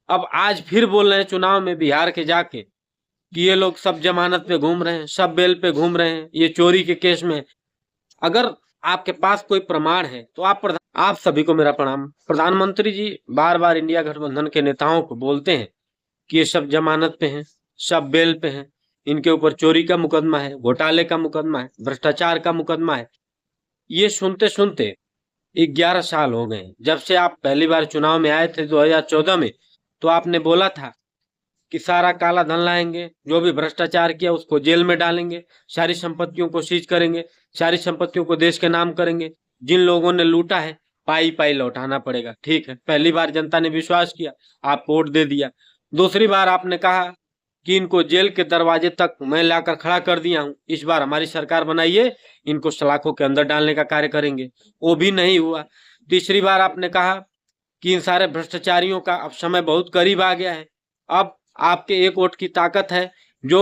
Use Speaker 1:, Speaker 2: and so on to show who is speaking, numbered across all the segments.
Speaker 1: अब आज फिर बोल रहे हैं चुनाव में बिहार के जाके कि ये लोग सब जमानत पे घूम रहे हैं, सब बेल पे घूम रहे हैं, ये चोरी के केस में। अगर आपके पास कोई प्रमाण है तो आप सभी को मेरा प्रणाम। प्रधानमंत्री जी बार बार इंडिया गठबंधन के नेताओं को बोलते हैं कि ये सब जमानत पे हैं, सब बेल पे हैं, इनके ऊपर चोरी का मुकदमा है, घोटाले का मुकदमा है, भ्रष्टाचार का मुकदमा है। ये सुनते सुनते 11 साल हो गए। जब से आप पहली बार चुनाव में आए थे 2014 में, तो आपने बोला था कि सारा काला धन लाएंगे, जो भी भ्रष्टाचार किया उसको जेल में डालेंगे, सारी संपत्तियों को सीज करेंगे, सारी संपत्तियों को देश के नाम करेंगे, जिन लोगों ने लूटा है पाई पाई लौटाना पड़ेगा। ठीक है, पहली बार जनता ने विश्वास किया, आप वोट दे दिया। दूसरी बार आपने कहा कि इनको जेल के दरवाजे तक मैं लाकर खड़ा कर दिया हूं, इस बार हमारी सरकार बनाइए, इनको सलाखों के अंदर डालने का कार्य करेंगे। वो भी नहीं हुआ। तीसरी बार आपने कहा कि इन सारे भ्रष्टाचारियों का अब समय बहुत करीब आ गया है, अब आपके एक वोट की ताकत है जो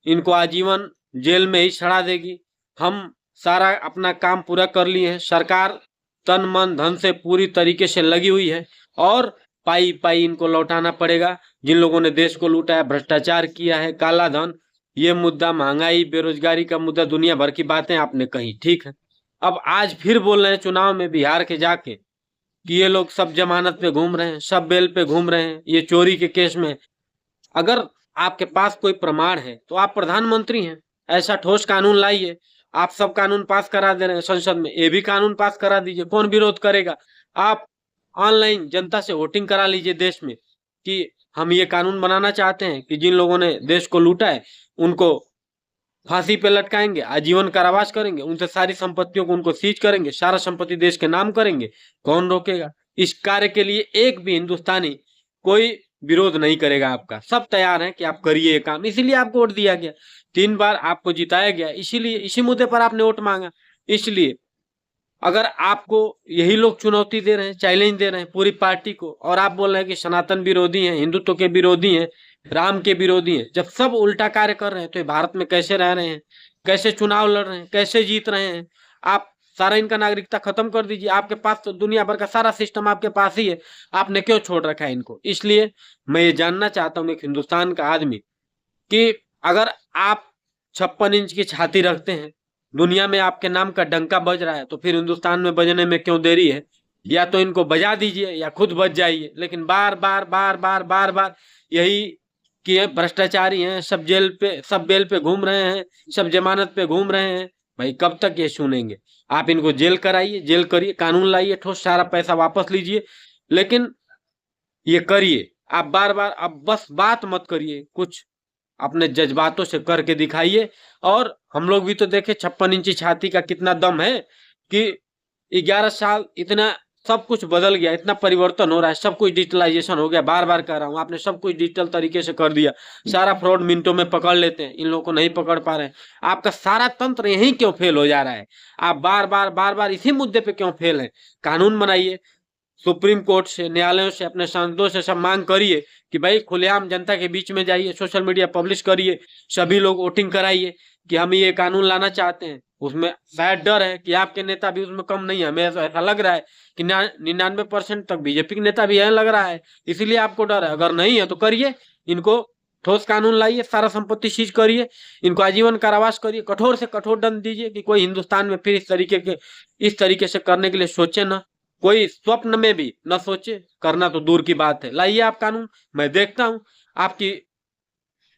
Speaker 1: इनको आजीवन जेल में ही सड़ा देगी। हम सारा अपना काम पूरा कर लिए हैं, सरकार तन मन धन से पूरी तरीके से लगी हुई है और पाई पाई इनको लौटाना पड़ेगा। जिन लोगों ने देश को लूटा है, भ्रष्टाचार किया है, काला धन, ये मुद्दा, महंगाई, बेरोजगारी का मुद्दा, दुनिया भर की बातें आपने कही। ठीक है, अब आज फिर बोल रहे हैं चुनाव में बिहार के जाके कि ये लोग सब जमानत पे घूम रहे हैं, सब बेल पे घूम रहे हैं, ये चोरी के केस में। अगर आपके पास कोई प्रमाण है तो आप प्रधानमंत्री हैं, ऐसा ठोस कानून लाइए। आप सब कानून पास करा दे रहे हैं संसद में, ये भी कानून पास करा दीजिए, कौन विरोध करेगा। आप ऑनलाइन जनता से वोटिंग करा लीजिए देश में कि हम ये कानून बनाना चाहते हैं कि जिन लोगों ने देश को लूटा है उनको फांसी पे लटकाएंगे, आजीवन कारावास करेंगे, उनसे सारी संपत्तियों को उनको सीज करेंगे, सारा संपत्ति देश के नाम करेंगे। कौन रोकेगा। इस कार्य के लिए एक भी हिंदुस्तानी कोई विरोध नहीं करेगा आपका, सब तैयार हैं कि आप करिए ये काम। इसीलिए आपको वोट दिया गया, 3 बार आपको जिताया गया, इसीलिए इसी मुद्दे पर आपने वोट मांगा। इसलिए अगर आपको यही लोग चुनौती दे रहे हैं, चैलेंज दे रहे हैं पूरी पार्टी को, और आप बोल रहे हैं कि सनातन विरोधी हैं, हिंदुत्व के विरोधी हैं, राम के विरोधी हैं, जब सब उल्टा कार्य कर रहे हैं तो ये भारत में कैसे रह रहे हैं, कैसे चुनाव लड़ रहे हैं, कैसे जीत रहे हैं। आप सारा इनका नागरिकता खत्म कर दीजिए, आपके पास तो दुनिया भर का सारा सिस्टम आपके पास ही है, आपने क्यों छोड़ रखा है इनको। इसलिए मैं ये जानना चाहता हूँ एक हिंदुस्तान का आदमी कि अगर आप 56 इंच की छाती रखते हैं, दुनिया में आपके नाम का डंका बज रहा है, तो फिर हिंदुस्तान में बजने में क्यों देरी है। या तो इनको बजा दीजिए या खुद बच जाइए, लेकिन बार बार बार बार बार बार यही कि भ्रष्टाचारी हैं, सब जेल पे, सब बेल पे घूम रहे हैं, सब जमानत पे घूम रहे हैं। भाई कब तक ये सुनेंगे। आप इनको जेल कराइए, जेल करिए, कानून लाइए ठोस, सारा पैसा वापस लीजिए, लेकिन ये करिए। आप बार बार अब बस बात मत करिए, कुछ अपने जज्बातों से करके दिखाइए। और हम लोग भी तो देखे 56 इंची छाती का कितना दम है कि 11 साल इतना सब कुछ बदल गया, इतना परिवर्तन हो रहा है, सब कुछ डिजिटलाइजेशन हो गया। बार बार कह रहा हूँ, आपने सब कुछ डिजिटल तरीके से कर दिया, सारा फ्रॉड मिनटों में पकड़ लेते हैं, इन लोगों को नहीं पकड़ पा रहे हैं। आपका सारा तंत्र यहीं क्यों फेल हो जा रहा है। आप बार बार बार बार इसी मुद्दे पे क्यों फेल है। कानून बनाइए, सुप्रीम कोर्ट से, न्यायालयों से, अपने सांसदों से सब मांग करिए कि भाई खुलेआम जनता के बीच में जाइए, सोशल मीडिया पब्लिश करिए, सभी लोग वोटिंग कराइए कि हम ये कानून लाना चाहते हैं। उसमें शायद डर है कि आपके नेता भी उसमें कम नहीं है, हमें ऐसा लग रहा है कि 99% तक बीजेपी के नेता भी है, लग रहा है, इसीलिए आपको डर है। अगर नहीं है तो करिए, इनको ठोस कानून लाइए, सारा संपत्ति सीज करिए, इनको आजीवन कारावास करिए, कठोर से कठोर दंड दीजिए कि कोई हिंदुस्तान में फिर इस तरीके से करने के लिए सोचे ना, कोई स्वप्न में भी न सोचे, करना तो दूर की बात है। लाइए आप कानून, मैं देखता हूं आपकी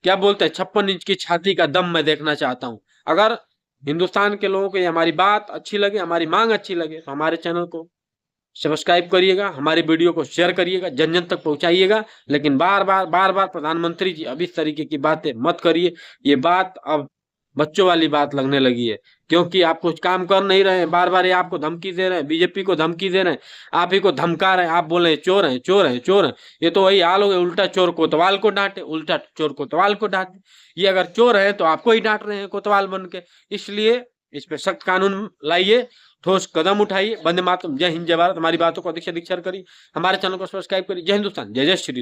Speaker 1: क्या बोलते हैं 56 इंच की छाती का दम मैं देखना चाहता हूं। अगर हिंदुस्तान के लोगों को ये हमारी बात अच्छी लगे, हमारी मांग अच्छी लगे, तो हमारे चैनल को सब्सक्राइब करिएगा, हमारी वीडियो को शेयर करिएगा, जन जन तक पहुंचाइएगा। लेकिन बार बार प्रधानमंत्री जी अब इस तरीके की बातें मत करिए। ये बात अब बच्चों वाली बात लगने लगी है, क्योंकि आप कुछ काम कर नहीं रहे हैं। बार बार ये आपको धमकी दे रहे हैं, बीजेपी को धमकी दे रहे हैं, आप ही को धमका रहे हैं। आप बोल रहे हैं चोर हैं, चोर हैं, चोर हैं। ये तो वही हाल हो गया, उल्टा चोर कोतवाल को डांटे, उल्टा चोर कोतवाल को डांटे। ये अगर चोर है तो आपको ही डांट रहे हैं कोतवाल बन के। इसलिए इस पे सख्त कानून लाइए, ठोस कदम उठाइए। वंदे मातरम, जय हिंद, जय भारत। हमारी बातों को अधिक से अधिक शेयर करिए, हमारे चैनल को सब्सक्राइब करिए। जय हिंदुस्तान, जय जय श्री राम।